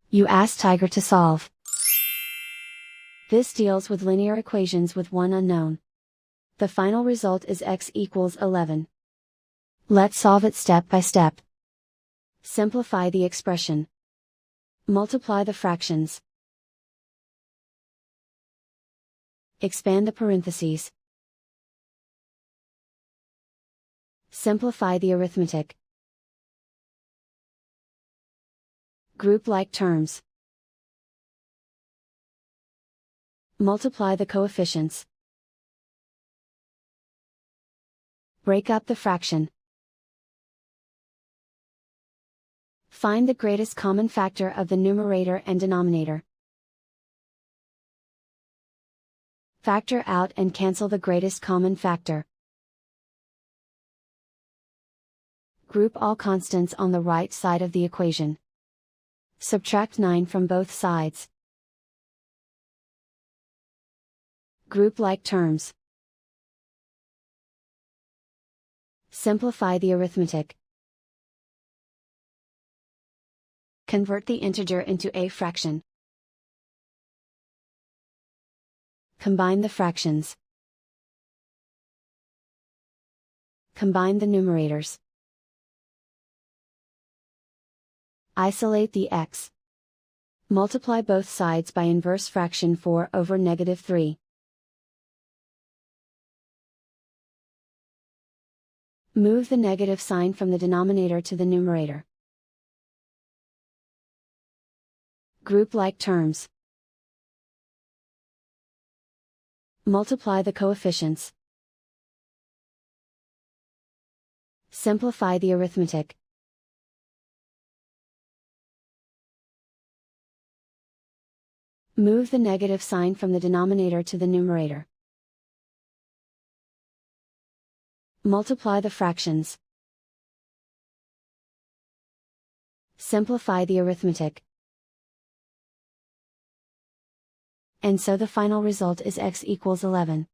You ask Tiger to solve. This deals with linear equations with one unknown. The final result is x equals 11. Let's solve it step by step. Simplify the expression. Multiply the fractions. Expand the parentheses. Simplify the arithmetic. Group like terms. Multiply the coefficients. Break up the fraction. Find the greatest common factor of the numerator and denominator. Factor out and cancel the greatest common factor. Group all constants on the right side of the equation. Subtract 9 from both sides. Group like terms. Simplify the arithmetic. Convert the integer into a fraction. Combine the fractions. Combine the numerators. Isolate the x. Multiply both sides by inverse fraction 4 over -3. Move the negative sign from the denominator to the numerator. Group like terms. Multiply the coefficients. Simplify the arithmetic. Move the negative sign from the denominator to the numerator. Multiply the fractions. Simplify the arithmetic. And so the final result is x equals 11.